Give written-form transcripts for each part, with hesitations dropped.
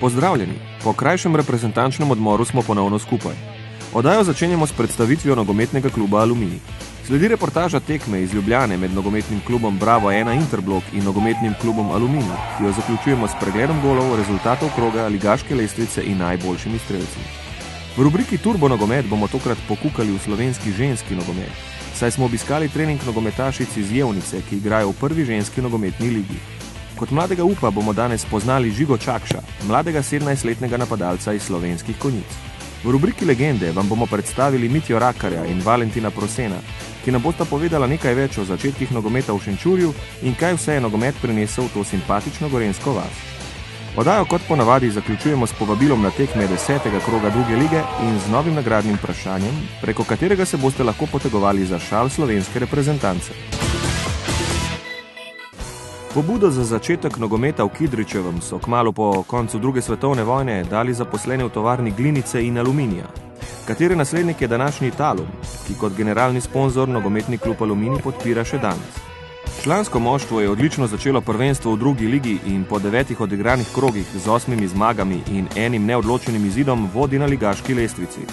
Pozdravljeni, po krajšem reprezentančnem odmoru smo ponovno skupaj. Oddajo začenjamo s predstavitvijo nogometnega kluba Aluminij. Sledi reportaža tekme iz Ljubljane med nogometnim klubom Bravo 1 Interblok in nogometnim klubom Aluminij, ki jo zaključujemo s pregledom golov, rezultatov kroga, ligaške lestvice in najboljšimi strelci. V rubriki Turbo nogomet bomo tokrat pokukali v slovenski ženski nogomet, saj smo obiskali trening nogometašic iz Jevnice, ki igrajo v prvi ženski nogometni ligi. Kot mladega upa bomo danes poznali Žigo Čakša, mladega 17-letnega napadalca iz Slovenskih Konjic. V rubriki Legende vam bomo predstavili Mitjo Rakarja in Valentina Prosena, ki nam bosta povedala nekaj več o začetkih nogometa v Šenčurju in kaj vse je nogomet prinesel v to simpatično gorenjsko vas. Oddajo kot ponavadi zaključujemo s povabilom na tekme 10. kroga druge lige in z novim nagradnim vprašanjem, preko katerega se boste lahko potegovali za šal slovenske reprezentance. Pobudo za začetek nogometa v Kidričevem so kmalu po koncu druge svetovne vojne dali zaposleni v tovarni Glinice in Aluminija, katere naslednik je današnji Talum, ki kot generalni sponzor nogometni klub Aluminij podpira še danes. Člansko moštvo je odlično začelo prvenstvo v drugi ligi in po 9 odigranih krogih z 8 zmagami in enim neodločenim izidom vodi na ligaški lestvici.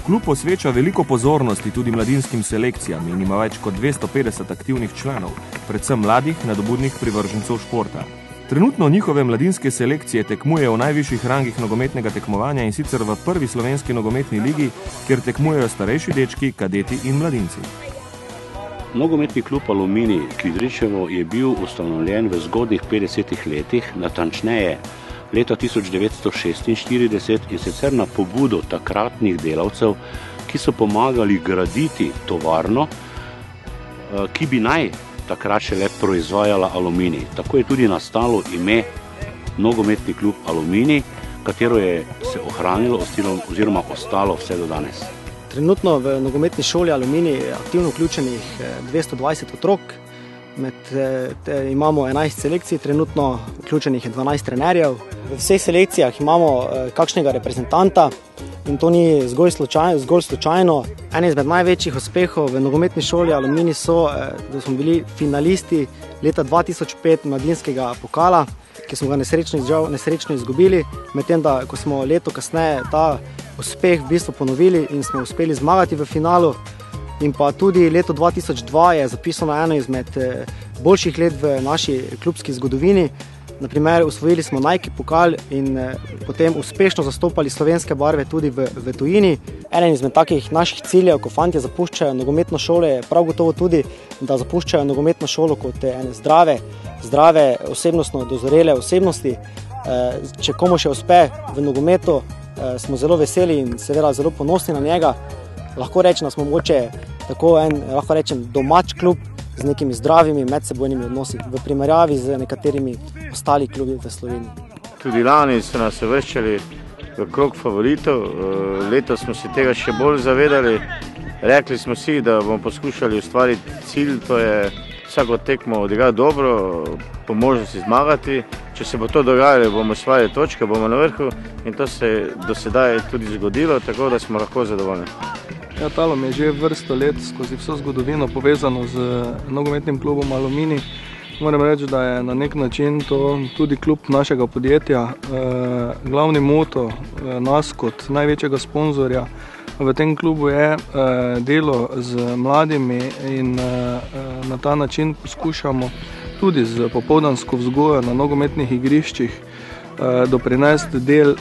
Klub posveča veliko pozornosti tudi mladinskim selekcijam in ima več kot 250 aktivnih članov, predvsem mladih, nadobudnih privržencev športa. Trenutno njihove mladinske selekcije tekmujejo v najvišjih rangih nogometnega tekmovanja in sicer v prvi slovenski nogometni ligi, kjer tekmujejo starejši dečki, kadeti in mladinci. Nogometni klub Aluminij Kidričevo je bil ustanovljen v zgodnjih 50 letih, natančneje leta 1946 in sicer na pobudo takratnih delavcev, ki so pomagali graditi tovarno, ki bi naj takrat šele proizvajala aluminij. Tako je tudi nastalo ime Nogometni klub Aluminij, katero je se ohranilo oziroma ostalo vse do danes. Trenutno v nogometni šoli Aluminij je aktivno vključenih 220 otrok, imamo 11 selekcij, trenutno vključenih je 12 trenerjev. V vseh selekcijah imamo kakšnega reprezentanta in to ni zgolj slučajno. En izmed največjih uspehov v nogometni šoli Aluminij so, da smo bili finalisti leta 2005 mladinskega pokala, ki smo ga nesrečno izgubili, medtem da ko smo leto kasneje ta uspeh v bistvu ponovili in smo uspeli zmagati v finalu. In pa tudi leto 2002 je zapisano eno izmed boljših let v naši klubski zgodovini. Naprimer, osvojili smo Nike pokal in potem uspešno zastopali slovenske barve tudi v tujini. Eden izmed takih naših ciljev, ko fantje zapuščajo nogometno šolo, je prav gotovo tudi, da zapuščajo nogometno šolo kot ene zdrave, osebnostno dozorele osebnosti. Če komu še uspe v nogometu, smo zelo veseli in seveda zelo ponosni na njega. Lahko rečem, da smo mogoče tako lahko rečem, domač klub z nekimi zdravimi medsebojnimi odnosi v primerjavi z nekaterimi ostali klubi v Sloveniji. Tudi lani so nas uvrščali v krog favoritov, letos smo se tega še bolj zavedali. Rekli smo si, da bomo poskušali ustvariti cilj, to je vsako tekmo odigrati dobro, po možnosti zmagati. Če se bo to dogajalo, bomo osvajali točke, bomo na vrhu in to se je do sedaj tudi zgodilo, tako da smo lahko zadovoljni. Ja, Talum je že vrsto let skozi vso zgodovino povezano z nogometnim klubom Aluminij. Moram reči, da je na nek način to tudi klub našega podjetja. Glavni moto nas kot največjega sponzorja v tem klubu je delo z mladimi in na ta način poskušamo tudi z popoldansko vzgojo na nogometnih igriščih doprinesti del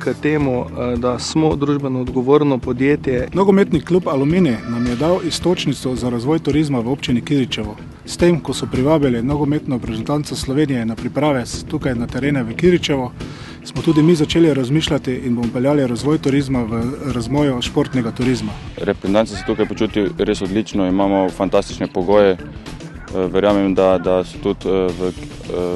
k temu, da smo družbeno odgovorno podjetje. Nogometni klub Aluminij nam je dal istočnico za razvoj turizma v občini Kidričevo. S tem, ko so privabili nogometno reprezentanco Slovenije na priprave tukaj na terene v Kidričevo, smo tudi mi začeli razmišljati in bomo peljali razvoj turizma v razvoju športnega turizma. Reprezentanci se tukaj počuti res odlično, imamo fantastične pogoje. Verjamem, da so tudi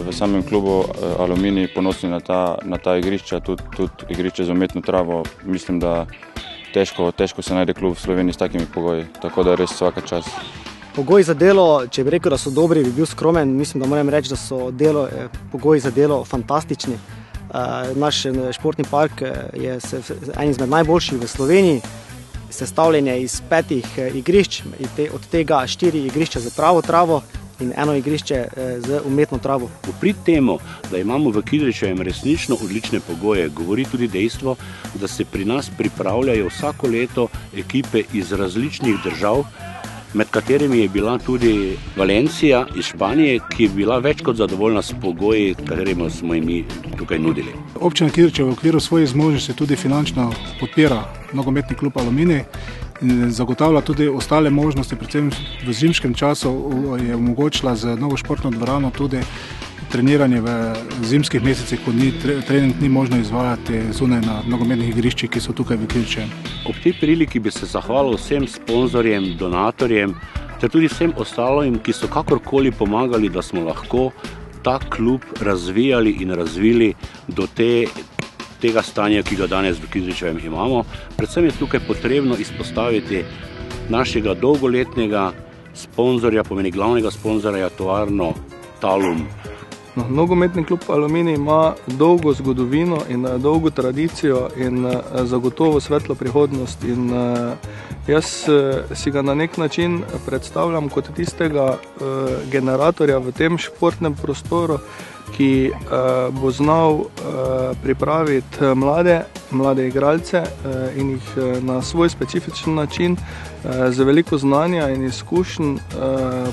v samem klubu Aluminij ponosni na ta igrišča, tudi igrišče za umetno travo. Mislim, da težko se najde klub v Sloveniji s takimi pogoji, tako da res vsaka čast. Pogoji za delo, če bi rekel, da so dobri, bi bil skromen. Mislim, da moram reči, da so pogoji za delo fantastični. Naš športni park je en izmed najboljših v Sloveniji. Sestavljen je iz 5 igrišč, od tega 4 igrišča za pravo travo in eno igrišče z umetno travo. Pri temu, da imamo v Kidričevem resnično odlične pogoje, govori tudi dejstvo, da se pri nas pripravljajo vsako leto ekipe iz različnih držav, med katerimi je bila tudi Valencija iz Španije, ki je bila več kot zadovoljna s pogoji, katerimi smo jim mi tukaj nudili. Občina Kidričevo v okviru svojih zmožnosti tudi finančno podpira nogometni klub Aluminij in zagotavlja tudi ostale možnosti, predvsem v zimskem času je omogočila z novo športno dvorano tudi treniranje v zimskih mesecih, ko trening ni možno izvajati zunaj na nogometnih igriščih, ki so tukaj v Kidričevem. Ob tej priliki bi se zahvalil vsem sponzorjem, donatorjem, ter tudi vsem ostalim, ki so kakorkoli pomagali, da smo lahko ta klub razvijali in razvili do tega stanja, ki ga danes v Kidričevem imamo. Predvsem je tukaj potrebno izpostaviti našega dolgoletnega sponzorja, pomeni glavnega sponzorja, tovarno Talum. Nogometni klub Aluminij ima dolgo zgodovino in dolgo tradicijo in zagotovo svetlo prihodnost. In jaz si ga na nek način predstavljam kot tistega generatorja v tem športnem prostoru, ki bo znal pripraviti mlade igralce in jih na svoj specifičen način z veliko znanja in izkušenj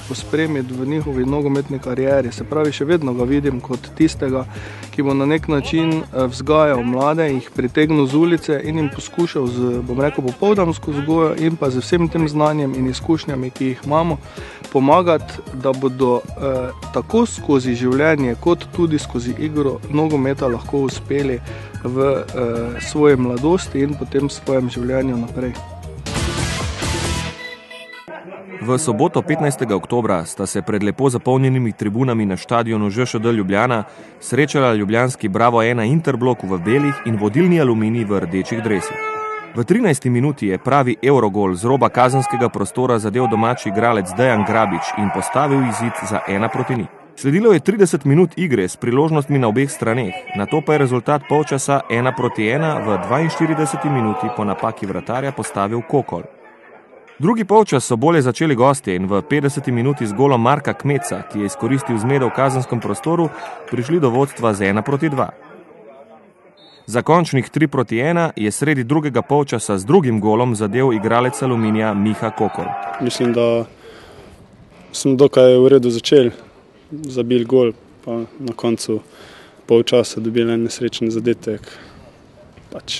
pospremiti v njihovi nogometni karieri. Se pravi, še vedno ga vidim kot tistega, ki bo na nek način vzgajal mlade, jih pritegnil z ulice in jim poskušal z, bom rekel, popoldansko vzgojo in pa z vsem tem znanjem in izkušnjami, ki jih imamo, pomagati, da bodo tako skozi življenje kot tudi skozi igro nogometa lahko uspeli v svoji mladosti in potem svojem življenju naprej. V soboto 15. oktobra sta se pred lepo zapolnjenimi tribunami na štadionu ŽŠD Ljubljana srečala ljubljanski Bravo 1 Interblok v belih in vodilni Aluminij v rdečih dresih. V 13. minuti je pravi Eurogol z roba kazenskega prostora zadel domači igralec Dejan Grabič in postavil izid za 1-0. Sledilo je 30 minut igre s priložnostmi na obeh straneh, nato pa je rezultat polčasa 1-1 v 42. minuti po napaki vratarja postavil Kokol. Drugi polčas so bolje začeli gostje in v 50. minuti z golom Marka Kmeca, ki je izkoristil zmedo v kazenskem prostoru, prišli do vodstva z 1-2. Za končnih 3-1 je sredi drugega polčasa z drugim golom zadel igralec Aluminija Miha Kokol. Mislim, da smo dokaj v redu začeli, zabili gol, pa na koncu polčasa dobili en nesrečen zadetek.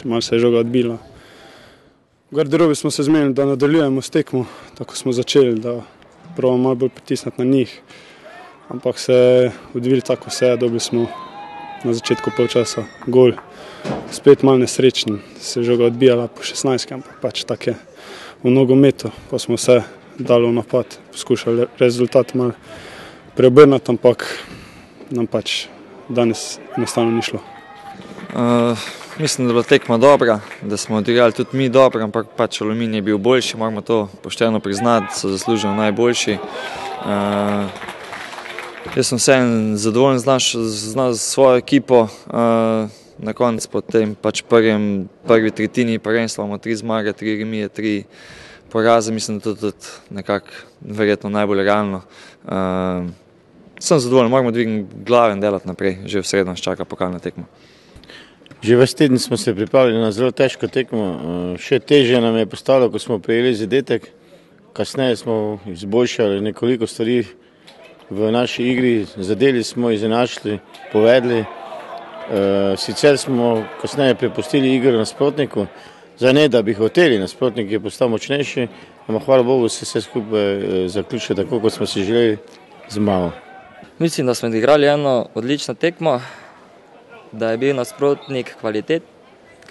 Malo se je žoga odbila. V garderobi smo se zmenili, da nadaljujemo s tekmo, tako smo začeli, da probamo malo bolj pritisniti na njih. Ampak se je odvili tako vse, dobili smo na začetku polčasa gol. Spet malo nesrečen, se je žoga odbijala po 16, ampak tako je v nogometu, pa smo vse dali v napad, poskušali rezultat malo preobrniti, ampak nam danes enostavno ni šlo. Mislim, da je bila tekma dobra, da smo odigrali tudi mi dobro, ampak Aluminij je bil boljši, moramo to pošteno priznati, so zasluženo najboljši. Jaz sem vseeno zadovoljen z svojo ekipo. Na koncu po tem prvi tretjini prvenstva imamo 3 zmage, 3 remije, 3 poraze. Mislim, da to tudi nekako verjetno najbolj realno. Sem zadovoljen, moramo dvigniti glave in delati naprej. Že v sredo nas čaka pokalna tekma. Že ves teden smo se pripravili na zelo težko tekmo. Še težje nam je postalo, ko smo prejeli zadetek. Kasneje smo izboljšali nekoliko stvari v naši igri. Zadeli smo, izenačili, povedli. Sicer smo kasneje prepustili igro nasprotniku. Zdaj ne, da bi hoteli, nasprotnik je postal močnejši. Ampak hvala Bogu se vse skupaj zaključilo tako, kot smo si želeli zmago. Mislim, da smo igrali eno odlično tekmo, da je bil nasprotnik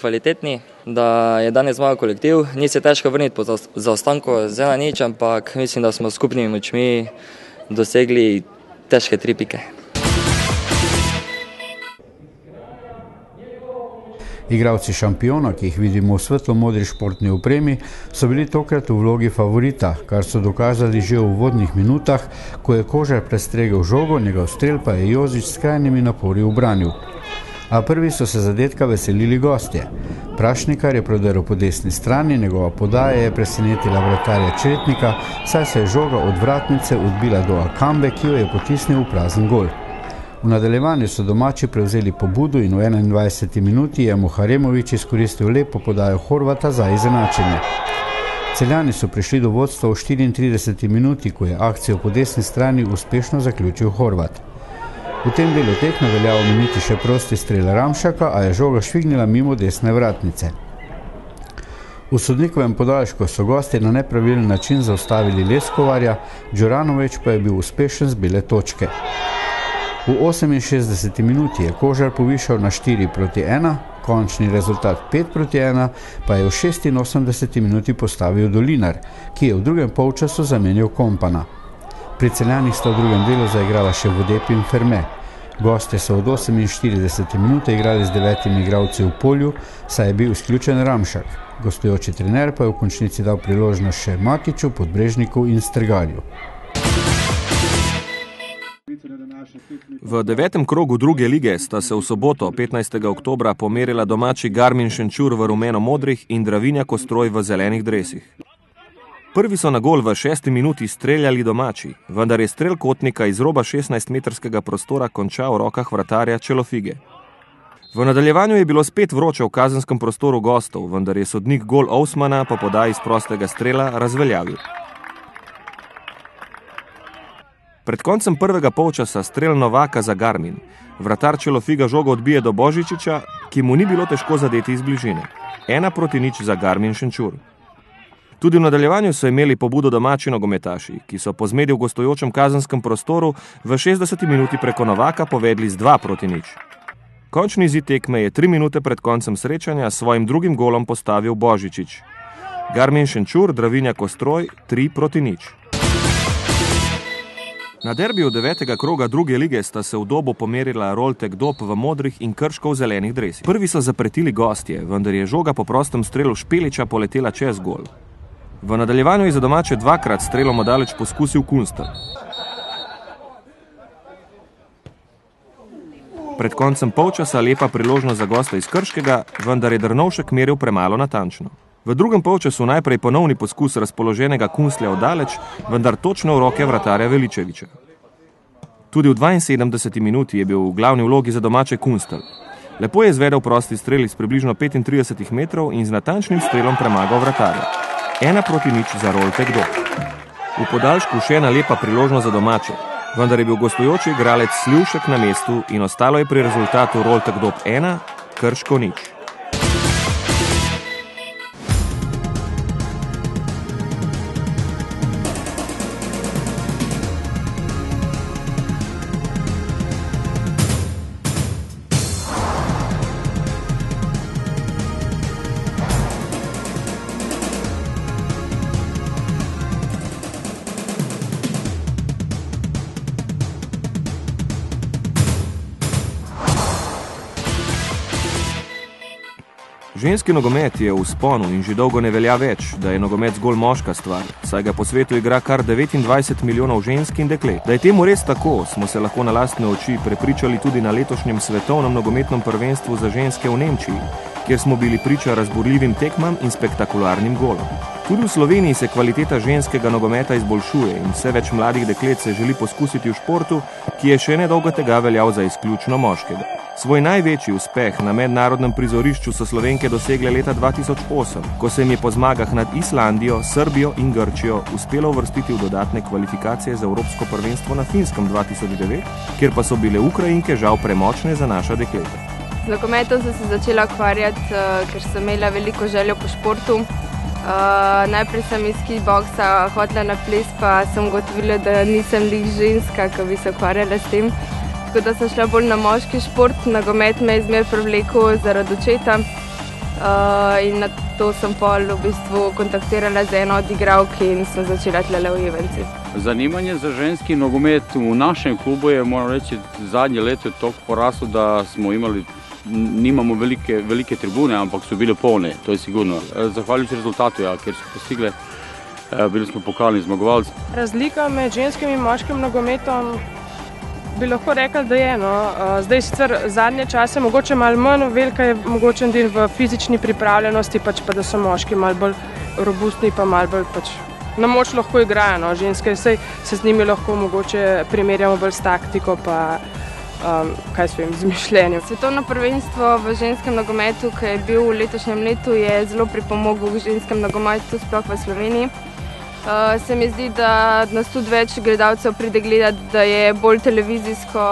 kvalitetni, da je danes zmagal kolektiv. Ni se težko vrniti po zaostanku z 1-0, ampak mislim, da smo skupnimi močmi dosegli težke 3 pike. Igralci šampiona, ki jih vidimo v svetlo-modri športni opremi, so bili tokrat v vlogi favorita, kar so dokazali že v uvodnih minutah, ko je Kožar prestregel žogo, njegov strel pa je Jozič s skrajnimi napori ubranil. A prvi so se zadetka veselili gostje. Prašnikar je prodrl po desni strani, njegova podaja je presenetila vratarja Čretnika, saj se je žoga od vratnice odbila do Akambe, ki jo je potisnil v prazen gol. V nadaljevanju so domači prevzeli pobudo in v 21. minuti je Muharemović izkoristil lepo podajo Horvata za izenačenje. Celjani so prišli do vodstva v 34. minuti, ko je akcijo po desni strani uspešno zaključil Horvat. V tem delu tekme velja omeniti še prosti strel Ramšaka, a je žoga švignila mimo desne vratnice. V sodnikovem podaljšku so gosti na nepravilen način zaustavili Leskovarja, Đoranović pa je bil uspešen z bele točke. V 68. minuti je Kožar povišal na 4-1, končni rezultat 5-1 pa je v 86. minuti postavil Dolinar, ki je v drugem polčasu zamenjal Kompana. Pri Celjanih sta v drugem delu zaigrala še Vodep in Ferme. Gostje so od 48. minute igrali z 9 igralci v polju, saj je bil izključen Ramšak. Gostujoči trener pa je v končnici dal priložnost še Makiću, Podbrežniku in Strgalju. V 9. krogu druge lige sta se v soboto 15. oktobra pomerila domači Garmin Šenčur v rumeno-modrih in Dravinja Kostroj v zelenih dresih. Prvi so na gol v 6. minuti streljali domači, vendar je strel kotnika iz roba 16-metrskega prostora končal v rokah vratarja Čelofige. V nadaljevanju je bilo spet vroče v kazenskem prostoru gostov, vendar je sodnik gol Osmana po podaji iz prostega strela razveljavil. Pred koncem prvega polčasa strel Novaka za Garmin. Vratar Čelofiga žogo odbije do Božičiča, ki mu ni bilo težko zadeti iz bližine. 1-0 za Garmin Šenčur. Tudi v nadaljevanju so imeli pobudo domači nogometaši, ki so po zmedi v gostujočem kazenskem prostoru v 60. minuti preko Novaka povedli z 2-0. Končni izid tekme je 3 minute pred koncem srečanja s svojim drugim golom postavil Božičič. Garmin Šenčur, Dravinja Kostroj 3-0. Na derbiju 9. kroga druge lige sta se v Dobu pomerila Roltek Dob v modrih in Krško v zelenih dresih. Prvi so zapretili gostje, vendar je žoga po prostem strelu Špeliča poletela čez gol. V nadaljevanju je za domače dvakrat strelom odaleč poskusil Kunstel. Pred koncem polčasa lepa priložnost za gosta iz Krškega, vendar je Drnovšek meril premalo natančno. V drugem polčasu najprej ponovni poskus razpoloženega Kunstlja odaleč, vendar točno v roke vratarja Veličeviča. Tudi v 72. minuti je bil v glavni vlogi za domače Kunstel. Lepo je izvedel prosti strel iz približno 35 metrov in z natančnim strelom premagal vratarja. 1-0 za Roltek Dob. V podaljšku še ena lepa priložnost za domače, vendar je bil gostujoči igralec Slivšek na mestu in ostalo je pri rezultatu Roltek Dob 1, Krško 0. Ženski nogomet je v vzponu in že dolgo ne velja več, da je nogomet zgolj moška stvar, saj ga po svetu igra kar 29 milijonov žensk in deklet. Da je temu res tako, smo se lahko na lastne oči prepričali tudi na letošnjem svetovnem nogometnem prvenstvu za ženske v Nemčiji, kjer smo bili priča razburljivim tekmam in spektakularnim golom. Tudi v Sloveniji se kvaliteta ženskega nogometa izboljšuje in vse več mladih deklet se želi poskusiti v športu, ki je še nedolgo tega veljal za izključno moškega. Svoj največji uspeh na mednarodnem prizorišču so Slovenke dosegle leta 2008, ko se jim je po zmagah nad Islandijo, Srbijo in Grčijo uspelo uvrstiti v dodatne kvalifikacije za Evropsko prvenstvo na Finskem 2009, kjer pa so bile Ukrajinke žal premočne za naša dekleta. Z nogometom sem se začela ukvarjati, ker sem imela veliko željo po športu. Najprej sem iz kickboksa hotela na ples, pa sem ugotovila, da nisem lih ženska, ki bi se ukvarjala s tem. Tako da sem šla bolj na moški šport, nogomet me je zmeraj privlekel zaradi očeta in na to sem pol v bistvu kontaktirala z eno od igralk in sem začela tlele v Ivenci. Zanimanje za ženski nogomet v našem klubu je, moram reči, zadnje leto je toliko poraslo, da smo nimamo velike tribune, ampak so bile polne, to je sigurno. Zahvaljujoč rezultatu, ker so postigle, bili smo pokalni zmagovalci. Razlika med ženskim in moškim nogometom bi lahko rekli, da je. No. Zdaj sicer zadnje čase mogoče malo manj, velika je mogočen del v fizični pripravljenosti, pa da so moški malo bolj robustni, pa malo bolj na moč lahko igrajo. No. Ženske se z njimi lahko mogoče primerjamo bolj s taktiko, pa kaj svojim zmišljenjem. Svetovno prvenstvo v ženskem nogometu, ki je bil v letošnjem letu, je zelo pripomogel k ženskem nogometu, sploh v Sloveniji. Se mi zdi, da nas tudi več gledalcev pride gledati, da je bolj televizijsko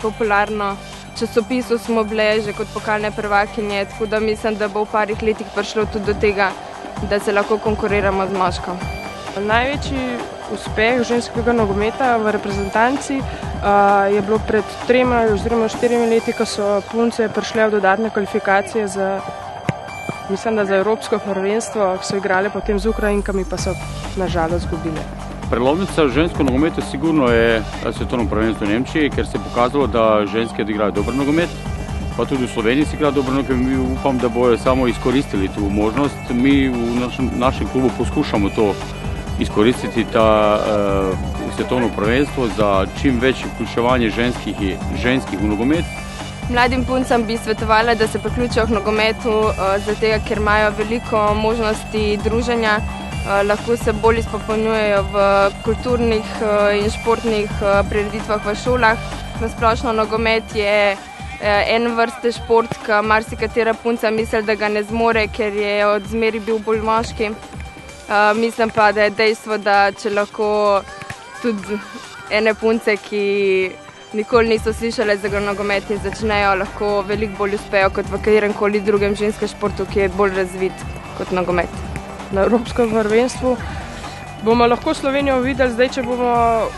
popularno. V časopisu smo bile že kot pokalne prvakinje, tako da mislim, da bo v parih letih prišlo tudi do tega, da se lahko konkuriramo z moško. Največji uspeh ženskega nogometa v reprezentanci je bilo pred 3 oziroma 4 leti, ko so punce prišle v dodatne kvalifikacije za Evropsko prvenstvo, so igrali potem z Ukrajinkami, pa so nažalost izgubile. Prelomnica v ženskem nogometu sigurno je svetovno prvenstvo v Nemčiji, ker se je pokazalo, da ženske odigrajo dober nogomet, pa tudi v Sloveniji se igra dober nogomet. Mi upam, da bojo samo izkoristili tu možnost. Mi v našem klubu poskušamo to izkoristiti, ta svetovno prvenstvo, za čim večje vključevanje ženskih v nogomet. Mladim puncam bi svetovala, da se priključijo k nogometu, zato ker imajo veliko možnosti druženja, lahko se bolj izpopolnjujejo v kulturnih in športnih prireditvah v šolah. Na splošno nogomet je en vrste šport, ki marsikatera punca misli, da ga ne zmore, ker je od zmeri bil bolj moški. Mislim pa, da je dejstvo, da če lahko tudi ene punce, ki nikoli niso slišali za nogomet in začnejo, lahko veliko bolj uspejo kot v kateremkoli drugem ženskem športu, ki je bolj razvit kot nogomet. Na Evropskem prvenstvu bomo lahko Slovenijo videli, zdaj, če bomo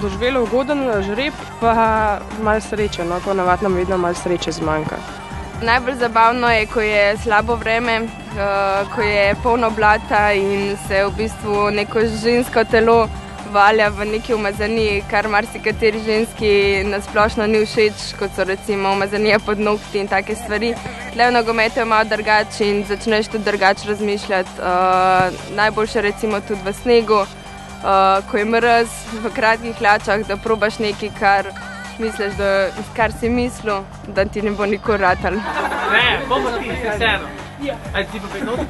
doživeli ugoden žreb, pa malo sreče, no, po navadi nam vedno malo sreče zmanjka. Najbolj zabavno je, ko je slabo vreme, ko je polno blata in se v bistvu neko žensko telo valja v neki umazaniji, kar marsikateri ženski nasplošno ni všeč, kot so recimo umazanija pod nokti in take stvari. Tle v nogometu je malo drugače in začneš tudi drugače razmišljati. Najboljše recimo tudi v snegu, ko je mraz, v kratkih hlačah, da probaš nekaj, kar si mislil, da ti ne bo nikoli ratal. Ne, bomo ti, vseeno. Ajde ti pa 5 not.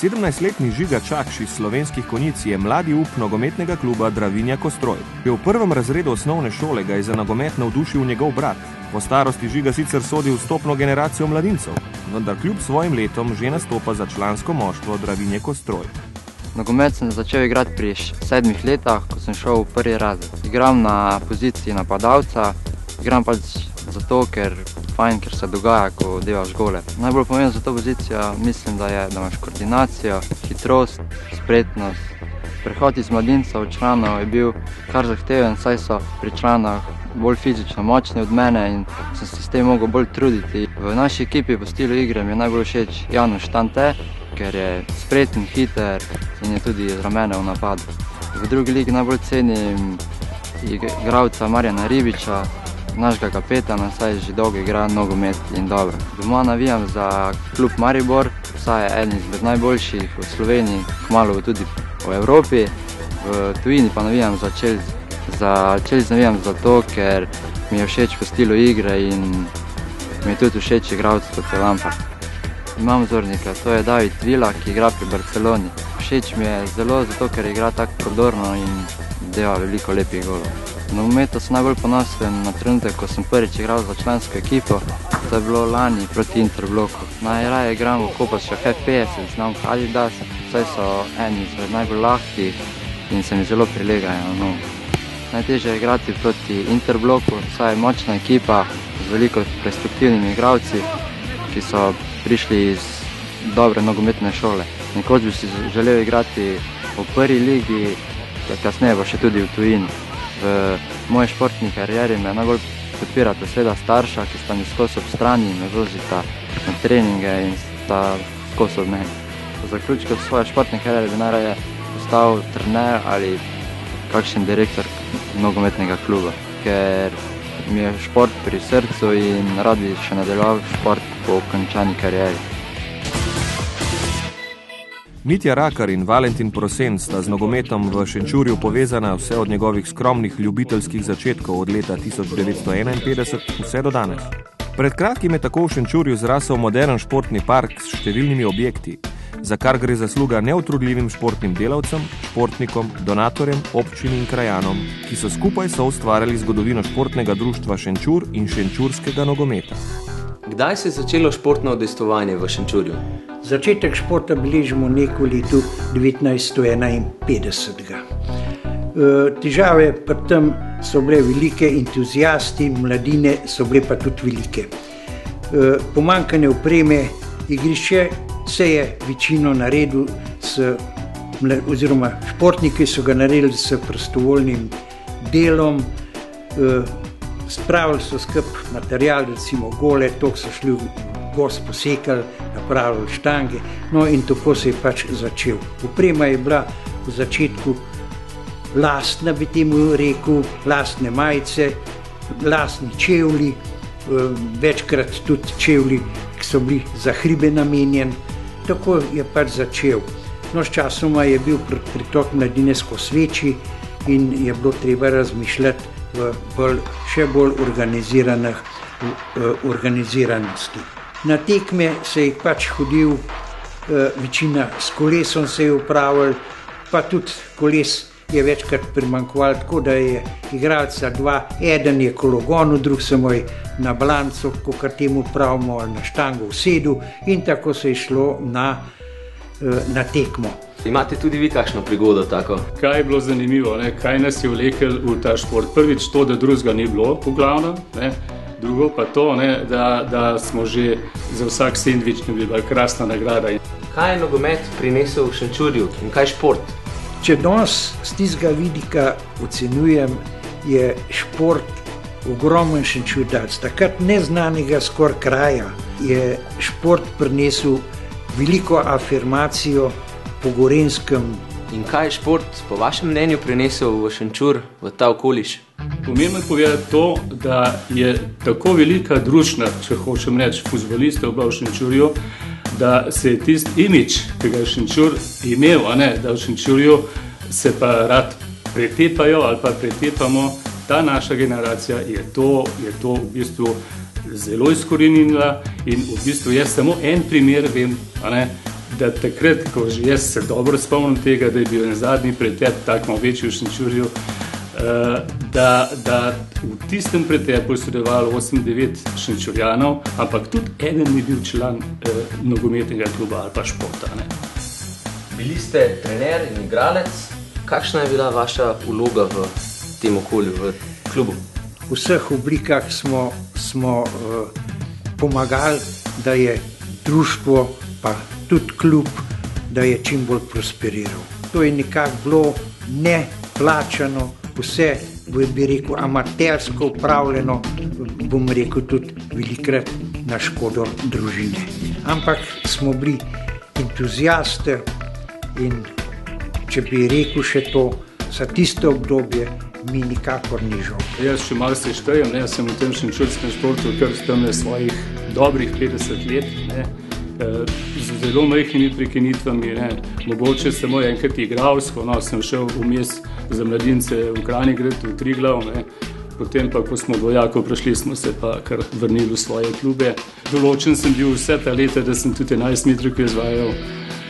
17-letni Žiga Čakš iz Slovenskih Konjic je mladi up nogometnega kluba Dravinja Kostroj. V prvem razredu osnovne šole ga je za nogomet navdušil njegov brat. Po starosti Žiga sicer sodi v vstopno generacijo mladincev, vendar kljub svojim letom že nastopa za člansko moštvo Dravinje Kostroj. Nogomet sem začel igrati pri 7 letih, ko sem šel v prvi razred. Igram na poziciji napadalca, igram pač zato, ker se dogaja, ko delaš gole. Najbolj pomembno za to pozicijo mislim, da imaš koordinacijo, hitrost, spretnost. Prehod iz mladinca v članov je bil kar zahteven, saj so pri članah bolj fizično močni od mene in sem se s tem mogel bolj truditi. V naši ekipi po stilu igre mi je najbolj všeč Januš Tante, ker je spreten, hiter in je tudi z ramena v napadu. V drugi ligi najbolj cenim igralca Marjana Ribiča, našega kapetana, saj že dolgo igra nogomet in dobro. Doma navijam za klub Maribor, saj je eden izmed najboljših v Sloveniji, kmalu tudi v Evropi. V tujini pa navijam za Chelsea. Za Chelsea navijam zato, ker mi je všeč po stilu igre in mi je tudi všeč igralec kot je Lampard. Imam vzornika, to je David Villa, ki igra pri Barceloni. Všeč mi je zelo zato, ker igra tako prodorno in dela veliko lepih golov. V nogometu sem najbolj ponosen na trenutek, ko sem prvič igral za člansko ekipo. To je bilo lani proti Interbloku. Najraje igram v kopačkah F50, znamka Adidas, saj so eni izmed najbolj lahkih in se mi zelo prilegajo na nogo. Najtežje je igrati proti Interbloku, saj je močna ekipa z veliko perspektivnimi igralci, ki so prišli iz dobre nogometne šole. Nekoč bi si želel igrati v prvi ligi, kasneje pa še tudi v tujini. V moji športni karieri me najbolj podpirata seveda starša, ki sta mi skozi ob strani, me vozita na treninge in sta skozi od mene. Po zaključku svoje športne kariere bi najraje postal trener ali kakšen direktor nogometnega kluba, ker mi je šport pri srcu in rad bi še nadaljeval šport po končani karieri. Mitja Rakar in Valentin Prosen sta z nogometom v Šenčurju povezana vse od njegovih skromnih ljubiteljskih začetkov od leta 1951 vse do danes. Pred kratkim je tako v Šenčurju zrasel modern športni park s številnimi objekti, za kar gre zasluga neutrudljivim športnim delavcem, športnikom, donatorjem, občini in krajanom, ki so skupaj soustvarjali zgodovino športnega društva Šenčur in šenčurskega nogometa. Kdaj se je začelo športno udejstvovanje v Šenčurju? Začetek športa beležimo neko letu 1951. Težave pri tem so bile velike, entuzijasti, mladine so bile pa tudi velike. Pomanjkanje opreme, igrišče se je večino naredil, oziroma športniki so ga naredili s prostovoljnim delom, spravili so skup material, recimo gole, toliko so šli gos posekali, napravili štange, no in tako se je pač začel. Oprema je bila v začetku lastna, bi temu rekel, lastne majice, lastni čevlji, večkrat tudi čevlji, ki so bili za hribe namenjeni, tako je pač začel. No, s časoma je bil pritok mladine skozi večji in je bilo treba razmišljati v še bolj organiziranosti. Na tekme se je pač hodil, večina s kolesom se je upravil, pa tudi koles je večkrat primanjkovalo, tako da je igralca dva, eden je kologonil, drug se mu je na balanco, kakor temu pravimo, ali na štango usedel in tako se je šlo na tekmo. Imate tudi vi kakšno prigodo tako? Kaj je bilo zanimivo, kaj nas je vlekel v ta šport? Prvič to, da drugega ni bilo v glavnem, drugo pa to, da smo že za vsak sendvič ne bila krasna nagrada. Kaj je nogomet prinesel v Šenčurju in kaj šport? Če danes z tistega vidika ocenjujem, je šport ogromen Šenčurdac. Takrat neznanega skoraj kraja je šport prinesel veliko afirmacijo po Gorenjskem. In kaj je šport po vašem mnenju prinesel v Šenčur, v ta okoliš? Pomembno je povedati to, da je tako velika družina, če hočem reči, fuzbolistov v Šenčurju, da se je tisti imič, ki ga je Šenčur imel, da v Šenčurju se pa rad pretepajo ali pa pretepamo, ta naša generacija je to v bistvu zelo izkorenila in v bistvu jaz samo en primer vem, da takrat, ko že jaz se dobro spomnim tega, da je bil en zadnji pretep tak malo večji v Šenčurju, da v tistem pretepu je sodelovalo 8-9 Šenčurjanov, ampak tudi eden ni bil član nogometnega kluba ali pa športa. Bili ste trener in igralec. Kakšna je bila vaša vloga v tem okolju, v klubu? V vseh oblikah smo pomagali, da je društvo, pa tudi klub, da je čim bolj prosperiral. To je nekako bilo neplačano, vse bi rekel amatersko upravljeno, bom rekel tudi velikrat na škodo družine. Ampak smo bili entuzijasti in če bi rekel še to, za tisto obdobje mi nikakor ni žal. Jaz še malo se štejem, jaz sem v tem šenčurskem športu kar tam svojih dobrih 50 let, z zelo majhnimi prekinitvami, mogoče samo enkrat igralsko, sem šel vmes za mladince v Kranjgrad, v Triglav, potem pa, ko smo vojakov prišli, smo se pa kar vrnili v svoje klube. Določen sem bil vse ta leta, da sem tudi 11 metrov izvajal.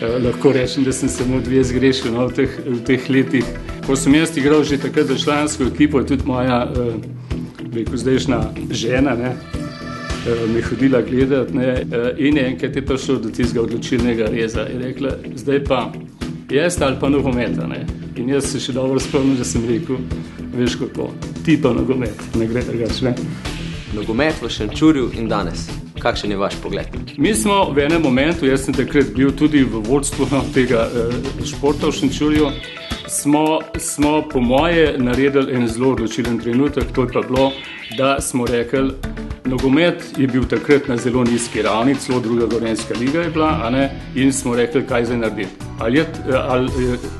Lahko rečem, da sem samo 2 zgrešil v teh letih. Ko sem jaz igral že takrat za člansko ekipo, je tudi moja zdajšnja žena me hodila gledati in enkrat je prišel do tistega odločilnega reza. Je rekla, zdaj pa jaz ali pa nogometa. In jaz se še dobro spomnim, da sem rekel, veš kako, ti pa nogomet, ne gre drugače. Nogomet v Šenčurju in danes. Kakšen je vaš pogled? Mi smo v enem momentu, jaz sem takrat bil tudi v vodstvu tega športa v Šenčurju, smo po moje naredili en zelo odločilen trenutek, to je pa bilo, da smo rekli, nogomet je bil takrat na zelo nizki ravni, celo druga Gorenjska liga je bila, in smo rekli, kaj zdaj narediti. Ali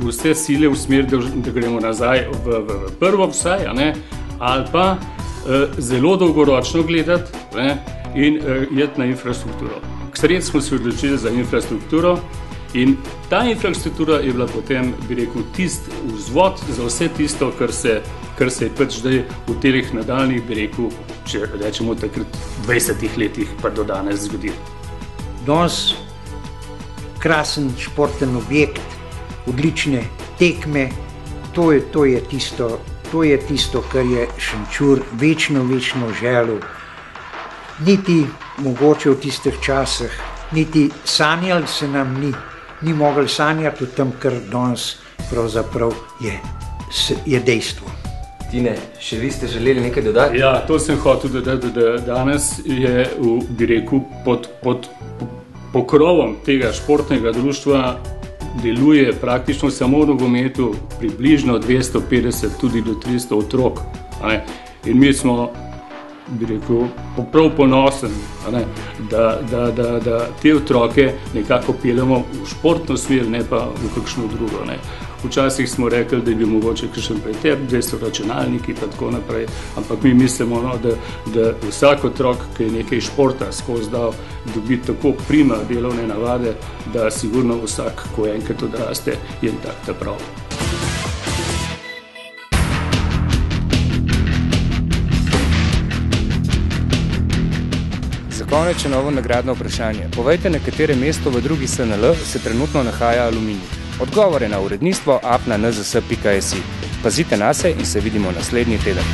vse sile v smer, da gremo nazaj v prvo vsaj, ali pa zelo dolgoročno gledati in jeti na infrastrukturo. K sreči smo se odločili za infrastrukturo In ta infrastruktura je bila potem, bi rekel, tisti vzvod za vse tisto, kar se je pač zdaj v teh nadaljnih, bi rekel, če rečemo takrat 20 letih pa do danes zgodilo. Danes krasen športen objekt, odlične tekme, to je tisto, kar je Šenčur večno želel. Niti mogoče v tistih časih, niti sanjali se nam ni mogli sanjati o tem, kar danes pravzaprav je dejstvo. Tine, še vi ste želeli nekaj dodati? Ja, to sem hotel dodati, da danes je, bi rekel, pod pokrovom tega športnega društva deluje praktično samo v nogometu približno 250, tudi do 300 otrok. In mi smo, bi rekel, prav ponosen, da te otroke nekako peljemo v športno smer, ne pa v kakšno drugo. Včasih smo rekli, da je bil mogoče kakšen pretep, da so računalniki in tako naprej, ampak mi mislimo, da vsak otrok, ki je nekaj športa skozi dal, dobi tako prima delovne navade, da sigurno vsak, ko enkrat odraste, je tak ta prav. Za konec še novo nagradno vprašanje. Povejte, na katerem mestu v drugi SNL se trenutno nahaja Aluminij. Odgovore na uredništvo @nzs.si. Pazite nase in se vidimo naslednji teden.